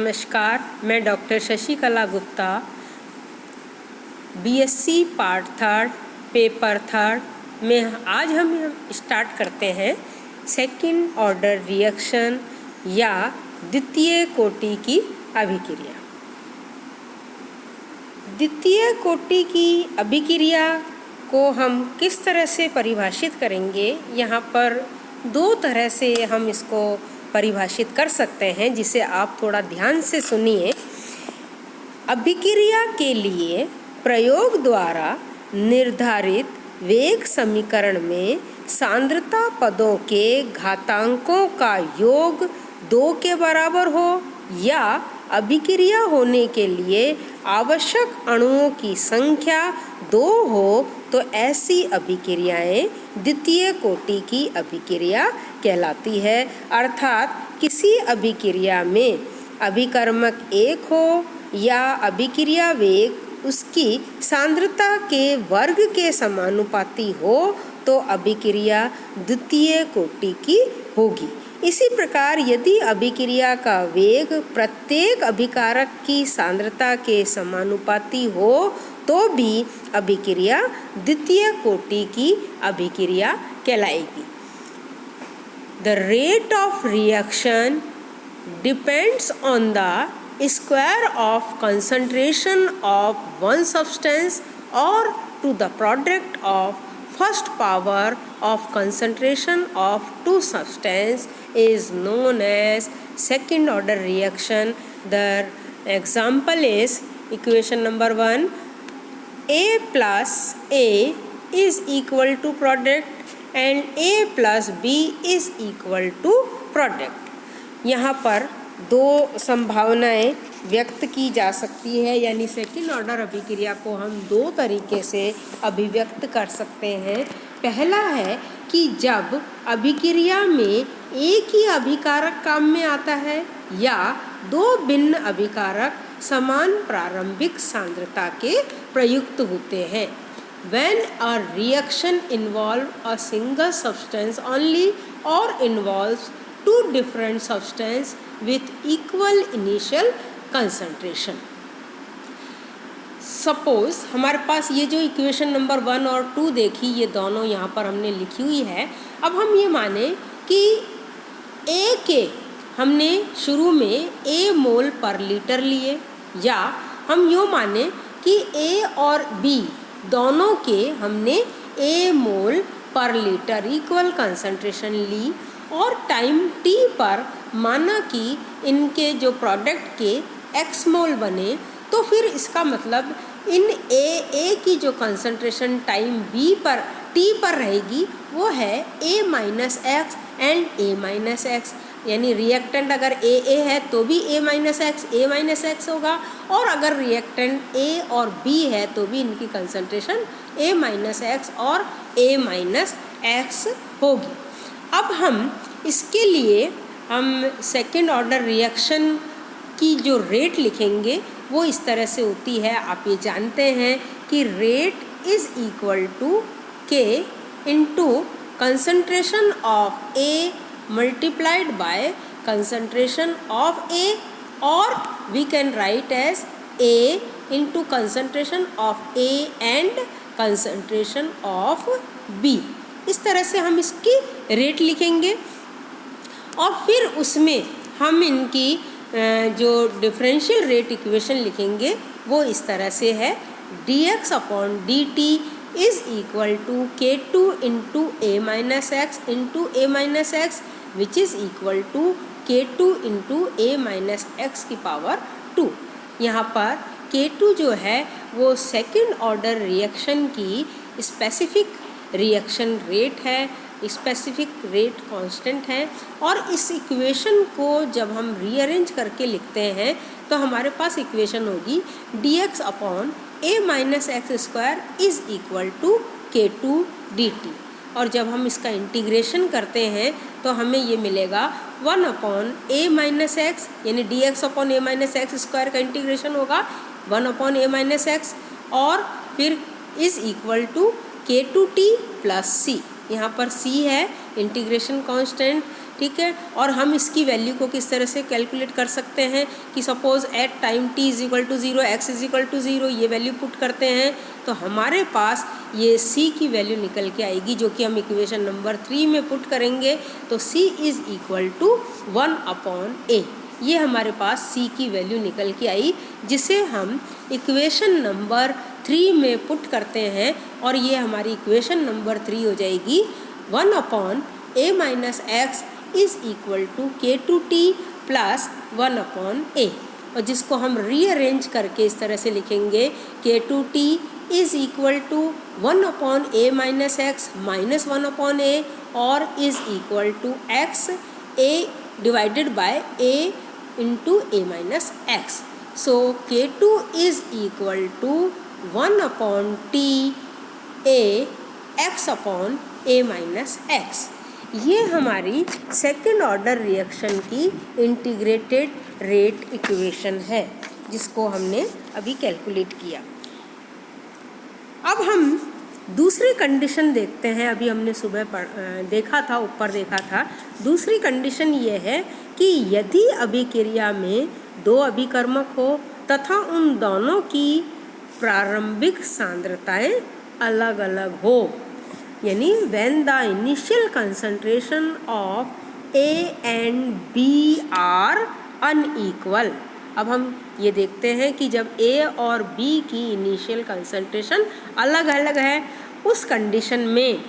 नमस्कार, मैं doctor Shashikala Gupta, BSc part third paper third में आज हम स्टार्ट करते हैं सेकंड ऑर्डर रिएक्शन या द्वितीय कोटि की अभिक्रिया। द्वितीय कोटि की अभिक्रिया को हम किस तरह से परिभाषित करेंगे, यहाँ पर दो तरह से हम इसको परिभाषित कर सकते हैं, जिसे आप थोड़ा ध्यान से सुनिए। अभिक्रिया के लिए प्रयोग द्वारा निर्धारित वेग समीकरण में सांद्रता पदों के घातांकों का योग 2 के बराबर हो या अभिक्रिया होने के लिए आवश्यक अणुओं की संख्या 2 हो, तो ऐसी अभिक्रियाएं द्वितीय कोटि की अभिक्रिया कहलाती है। अर्थात किसी अभिक्रिया में अभिकर्मक 1 हो या अभिक्रिया वेग उसकी सांद्रता के वर्ग के समानुपाती हो, तो अभिक्रिया द्वितीय कोटि की होगी। इसी प्रकार यदि अभिक्रिया का वेग प्रत्येक अभिकारक की सांद्रता के समानुपाती हो, तो भी अभिक्रिया द्वितीय कोटि की अभिक्रिया कहलाएगी। The rate of reaction depends on the square of concentration of one substance or to the product of first power of concentration of two substances is known as second order reaction. The example is equation number 1, A plus A is equal to product and A plus B is equal to product। यहाँ पर दो संभावनाएं व्यक्त की जा सकती है, यानी सेकंड ऑर्डर अभिक्रिया को हम दो तरीके से अभिव्यक्त कर सकते हैं। पहला है कि जब अभिक्रिया में एक ही अभिकारक काम में आता है या दो भिन्न अभिकारक समान प्रारंभिक सांद्रता के प्रयुक्त होते हैं। When a reaction involves a single substance only or involves two different substances with equal initial concentration। Suppose हमारे पास ये जो इक्वेशन नंबर 1 और 2 देखी, ये दोनों यहाँ पर हमने लिखी हुई है। अब हम ये माने कि A के हमने शुरू में A मोल पर लीटर लिए, या हम यूँ माने कि A और B दोनों के हमने A मोल पर लीटर इक्वल कंसंट्रेशन ली, और टाइम t पर माना कि इनके जो प्रोडक्ट के x मोल बने, तो फिर इसका मतलब इन A की जो कंसंट्रेशन टाइम B पर t पर रहेगी वो है A minus x and A minus x. यानी रिएक्टेंट अगर A है तो भी A माइनस एक्स होगा, और अगर रिएक्टेंट A और B है तो भी इनकी कंसंट्रेशन A माइनस एक्स और A माइनस एक्स होगी। अब हम इसके लिए हम सेकेंड ऑर्डर रिएक्शन की जो रेट लिखेंगे वो इस तरह से होती है। आप ये जानते हैं कि rate is equal to K into concentration of A multiplied by concentration of A, or we can write as A into concentration of A and concentration of B। इस तरह से हम इसकी रेट लिखेंगे, और फिर उसमें हम इनकी जो डिफरेंशियल रेट इक्वेशन लिखेंगे वो इस तरह से है, dx upon dt is equal to K2 into A minus x into A minus x, which is equal to K2 into A minus x की पावर 2। यहाँ पर K2 जो है वो सेकेंड ऑर्डर रिएक्शन की स्पेसिफिक रिएक्शन रेट है, specific rate constant है। और इस इक्वेशन को जब हम रीअरेंज करके लिखते हैं तो हमारे पास इक्वेशन होगी dx upon A minus x square is equal to K2 dt। और जब हम इसका इंटीग्रेशन करते हैं तो हमें ये मिलेगा 1 अपॉन A माइनस एक्स, यानी dx upon A minus x square का इंटीग्रेशन होगा 1 अपॉन A माइनस एक्स, और फिर is equal to K2t plus C। यहाँ पर C है इंटीग्रेशन कांस्टेंट, ठीक है। और हम इसकी वैल्यू को किस तरह से कैलकुलेट कर सकते हैं कि suppose at time t is equal to 0, x is equal to 0, ये वैल्यू पुट करते हैं तो हमारे पास ये c की वैल्यू निकल के आएगी, जो कि हम इक्वेशन नंबर 3 में पुट करेंगे तो c is equal to 1/a। ये हमारे पास c की वैल्यू निकल के आई, जिसे हम इक्वेशन नंबर 3 में पुट करते हैं और ये हमारी इक्वेशन नंबर 3 हो जाएगी 1/a minus x is equal to k2t plus 1/a, और जिसको हम रीअरेंज करके इस तरह से लिखेंगे k2t is equal to 1/a minus x minus 1/a और is equal to x a divided by a into a minus x। So k2 is equal to 1/t a x/a minus x। ये हमारी second order reaction की integrated rate equation है, जिसको हमने अभी calculate किया। अब हम दूसरी कंडीशन देखते हैं। अभी हमने सुबह देखा था, ऊपर देखा था। दूसरी कंडीशन ये है कि यदि अभिक्रिया में दो अभिकर्मक हो तथा उन दोनों की प्रारंभिक सांद्रताएं अलग अलग हो, यानी when the initial concentration of A and B are unequal। अब हम ये देखते हैं कि जब A और B की इनिशियल कंसंट्रेशन अलग अलग है, उस कंडीशन में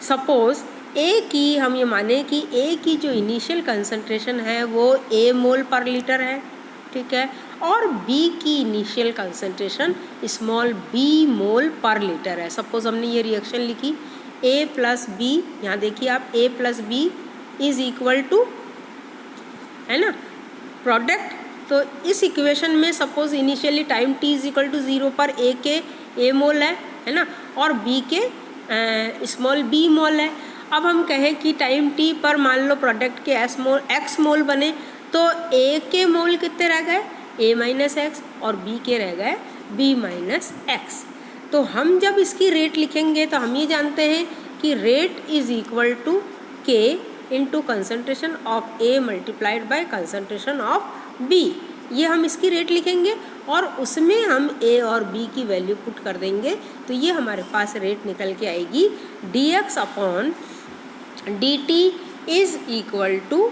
सपोज़ A की हम ये माने कि A की जो इनिशियल कंसंट्रेशन है वो A मोल पर लीटर है, ठीक है, और B की इनिशियल कंसंट्रेशन स्मॉल b मोल पर लीटर है। सपोज़ हमने ये रिएक्शन लिखी A प्लस बी, यहाँ देखिए आप A plus B is equal to, है ना, प्रोडक्ट। तो इस इक्वेशन में suppose initially time t is equal to 0 पर A के A मोल है ना, और B के स्मॉल b मोल है। अब हम कहें कि टाइम t पर मान लो प्रोडक्ट के x मोल बने, तो A के मोल कितने रह गए A माइनस एक्स और B के रह गए B माइनस एक्स। तो हम जब इसकी रेट लिखेंगे तो हम ये जानते हैं कि rate is equal to K into concentration of A multiplied by concentration of B। ये हम इसकी रेट लिखेंगे और उसमें हम A और B की वैल्यू पुट कर देंगे, तो ये हमारे पास रेट निकल के आएगी dx upon dt is equal to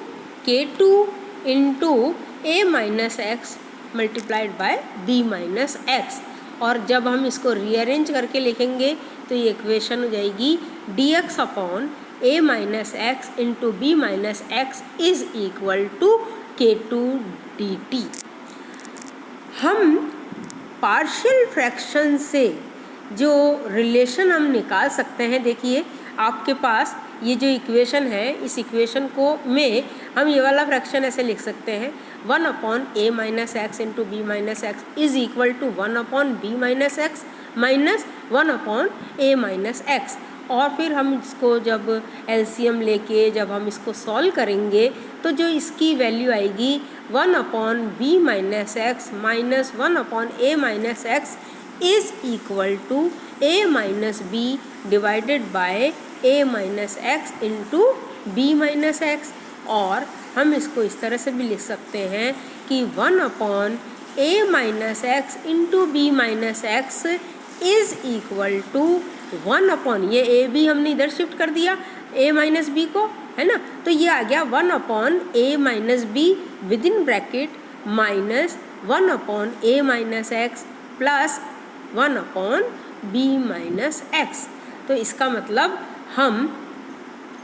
K2 into A minus x multiplied by B minus x. और जब हम इसको रीअरेंज करके लिखेंगे तो ये इक्वेशन हो जाएगी dx upon A minus x into B minus x is equal to K2 dt। हम पार्शियल फ्रैक्शन से जो रिलेशन हम निकाल सकते हैं, देखिए आपके पास ये जो इक्वेशन है, इस इक्वेशन को में हम ये वाला फ्रैक्शन ऐसे लिख सकते हैं 1 upon A minus x into B minus x is equal to 1 upon B minus x minus 1 upon A minus x. और फिर हम इसको जब एलसीएम लेके जब हम इसको सॉल्व करेंगे तो जो इसकी वैल्यू आएगी 1 upon B minus x minus 1 upon A minus x is equal to A minus B divided by A minus x into B minus x. और हम इसको इस तरह से भी लिख सकते हैं कि 1 upon A minus x into B minus x is equal to 1 upon, ये A B हमने इधर शिफ्ट कर दिया A माइनस B को, है ना, तो ये आ गया 1 upon A minus B within bracket minus 1 upon A minus x plus 1 upon B minus x. तो इसका मतलब हम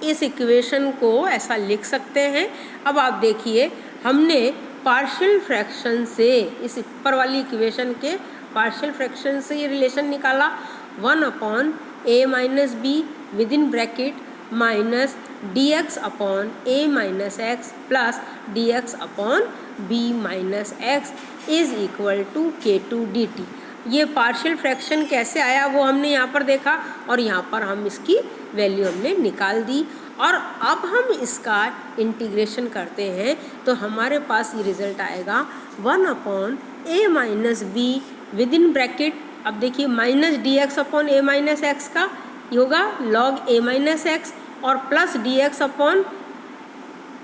इस इक्वेशन को ऐसा लिख सकते हैं। अब आप देखिए हमने पार्शियल फ्रैक्शन से इस ऊपर वाली इक्वेशन के पार्शियल फ्रैक्शन से ये रिलेशन निकाला 1 upon A minus B within bracket minus dx upon A minus x plus dx upon B minus x is equal to K2 dt। ये पार्शियल फ्रैक्शन कैसे आया वो हमने यहाँ पर देखा और यहाँ पर हम इसकी वैल्यू हमने निकाल दी। और अब हम इसका इंटीग्रेशन करते हैं तो हमारे पास ये रिज़ल्ट आएगा 1 upon A minus B within bracket, अब देखिए minus dx upon A minus x का ये होगा log A माइनस एक्स और plus dx upon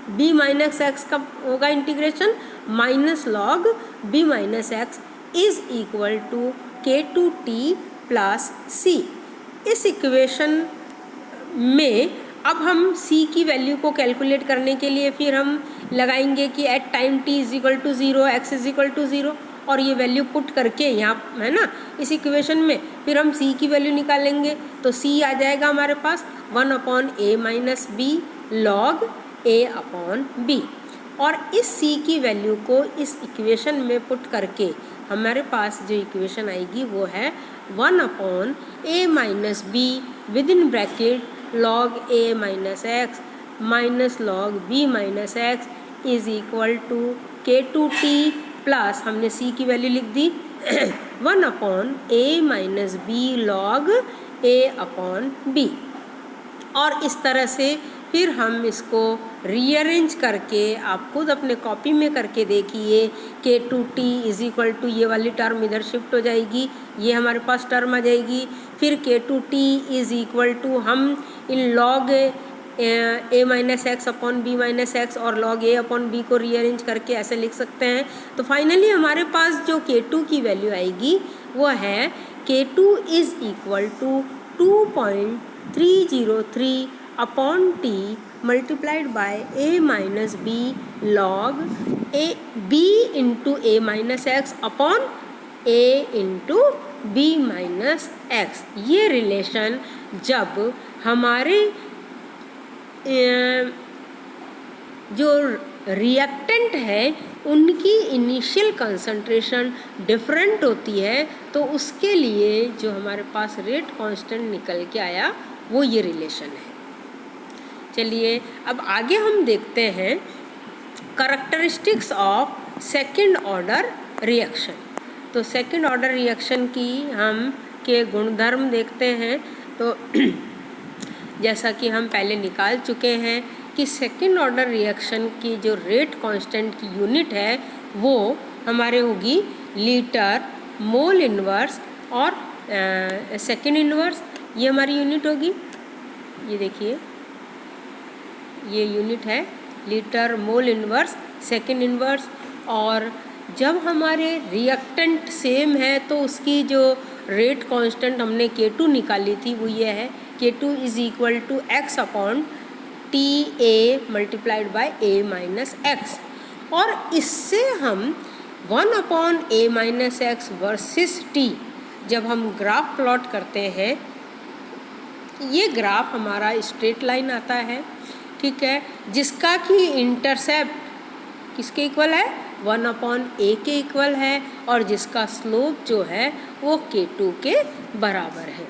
B minus x का होगा integration, minus log B minus x is equal to K two T plus C. इस equation में अब हम c की वैल्यू को कैलकुलेट करने के लिए फिर हम लगाएंगे कि at time t is equal to 0, x is equal to 0, और ये वैल्यू पुट करके यहाँ है ना इस इक्वेशन में फिर हम c की वैल्यू निकालेंगे। तो c आ जाएगा हमारे पास 1/a minus B log a upon B, और इस c की वैल्यू को इस इक्वेशन में पुट करके हमारे पास जो इक्वेशन आएगी वो है 1/a minus B within bracket log a minus x minus log b minus x is equal to K two T plus हमने c की वैल्यू लिख दी 1/a minus B log a upon B. और इस तरह से फिर हम इसको रीअरेंज करके आप खुद अपने कॉपी में करके देखिए K two T is equal to ये वाली टर्म इधर शिफ्ट हो जाएगी, ये हमारे पास टर्म आ जाएगी। फिर k two T is equal to हम in log a minus x upon B minus x और लॉग ए अपॉन बी को रीअरेंज करके ऐसे लिख सकते हैं। तो फाइनली हमारे पास जो के टू की वैल्यू आएगी वो है K two is equal to 2.303 upon T multiplied by A minus B log A B into A minus x upon A into B minus x. ये रिलेशन जब हमारे जो रिएक्टेंट है उनकी इनिशियल कंसंट्रेशन डिफरेंट होती है तो उसके लिए जो हमारे पास रेट कांस्टेंट निकल के आया वो ये रिलेशन है। चलिए अब आगे हम देखते हैं characteristics of second order reaction. तो सेकंड ऑर्डर रिएक्शन की हम के गुणधर्म देखते हैं। तो जैसा कि हम पहले निकाल चुके हैं कि सेकंड ऑर्डर रिएक्शन की जो रेट कांस्टेंट की यूनिट है वो हमारे होगी लीटर मोल इनवर्स और सेकंड इनवर्स, ये हमारी यूनिट होगी। ये देखिए ये यूनिट है litre mole inverse second inverse. और जब हमारे रिएक्टेंट सेम है तो उसकी जो रेट कांस्टेंट हमने K2 निकाली थी वो ये है K2 is equal to x upon T A multiplied by A minus x. और इससे हम 1/a minus x versus t जब हम ग्राफ प्लॉट करते हैं, ये ग्राफ हमारा स्ट्रेट लाइन आता है, ठीक है, जिसका कि इंटरसेप्ट किसके इक्वल है 1/a के इक्वल है और जिसका स्लोप जो है वो K2 के बराबर है।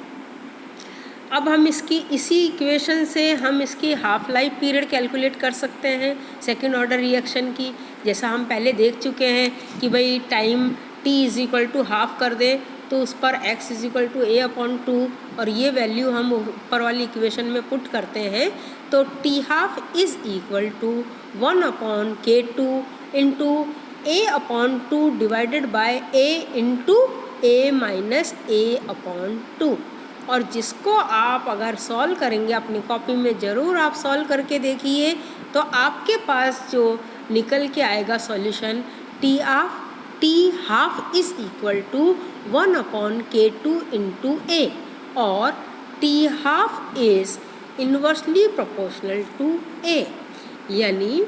अब हम इसकी इसी इक्वेशन से हम इसकी हाफ लाइफ पीरियड कैलकुलेट कर सकते हैं सेकंड ऑर्डर रिएक्शन की। जैसा हम पहले देख चुके हैं कि भाई time t is equal to half कर दे तो उस पर x is equal to a upon 2 और ये वैल्यू हम ऊपर वाली इक्वेशन में पुट करते हैं तो t half is equal to 1/K2 into a upon 2 divided by a into a minus a upon 2। और जिसको आप अगर सॉल्व करेंगे अपनी कॉपी में ज़रूर आप सॉल्व करके देखिए तो आपके पास जो निकल के आएगा solution t half is equal to 1/K2 into a और t half is inversely proportional to a। यानी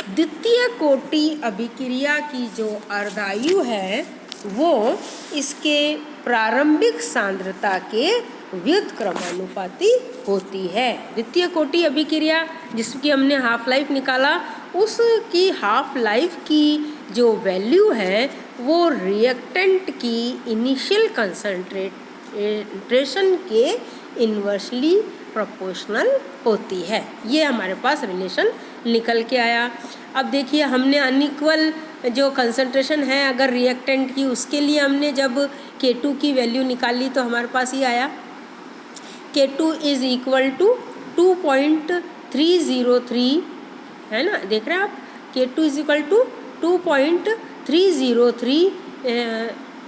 द्वितीय कोटि अभिक्रिया की जो अर्धायु है वो इसके प्रारंभिक सांद्रता के व्युत्क्रमानुपाती होती है। द्वितीय कोटि अभिक्रिया जिसकी हमने हाफ लाइफ निकाला उसकी हाफ लाइफ की जो वैल्यू है वो रिएक्टेंट की इनिशियल कंसंट्रेशन के इन्वर्सली प्रोपोर्शनल होती है। ये हमारे पास रिलेशन निकल के आया। अब देखिए हमने अनइक्वल जो कंसंट्रेशन है अगर रिएक्टेंट की उसके लिए हमने जब K2 की वैल्यू निकाली तो हमारे पास ये आया K2 इज इक्वल टू 2.303 है ना, देख रहे हैं आप K2 is equal to 2.303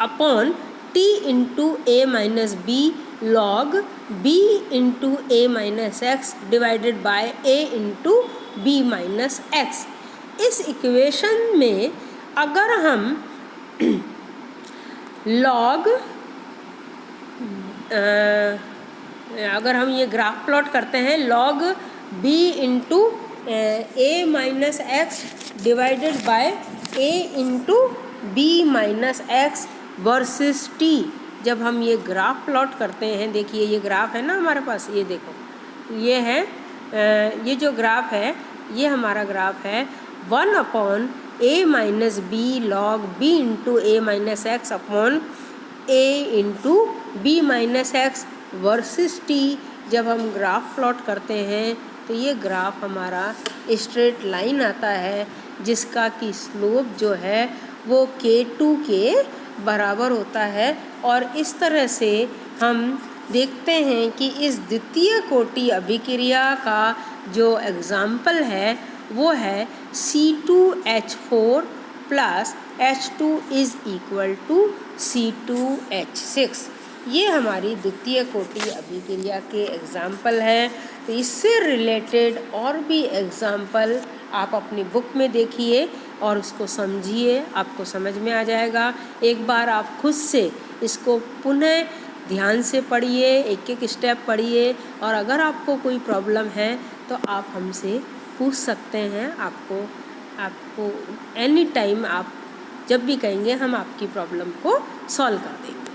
upon T into A minus B log B into A minus x divided by A into b minus x. इस इक्वेशन में अगर हम लॉग अगर हम ये ग्राफ प्लॉट करते हैं log b into A minus x divided by A into B minus x versus t, जब हम ये ग्राफ प्लॉट करते हैं, देखिए ये ग्राफ है ना हमारे पास, ये देखो ये है ये जो ग्राफ है ये हमारा ग्राफ है 1 upon a minus B log b into A minus x upon A into B minus x versus t. जब हम ग्राफ प्लॉट करते हैं तो ये ग्राफ हमारा स्ट्रेट लाइन आता है जिसका कि स्लोप जो है वो K2 के बराबर होता है। और इस तरह से हम देखते हैं कि इस द्वितीय कोटि अभिक्रिया का जो एग्जाम्पल है वो है C2H4 plus H2 is equal to C2H6। ये हमारी द्वितीय कोटि अभिक्रिया के एग्जाम्पल हैं। तो इससे रिलेटेड और भी एग्जाम्पल आप अपनी बुक में देखिए और उसको समझिए, आपको समझ में आ जाएगा। एक बार आप खुद से इसको पुनः ध्यान से पढ़िए, एक एक स्टेप पढ़िए, और अगर आपको कोई प्रॉब्लम है तो आप हमसे पूछ सकते हैं। आपको एनी टाइम आप जब भी कहेंगे हम आपकी प्रॉब्लम को सॉल्व कर देंगे।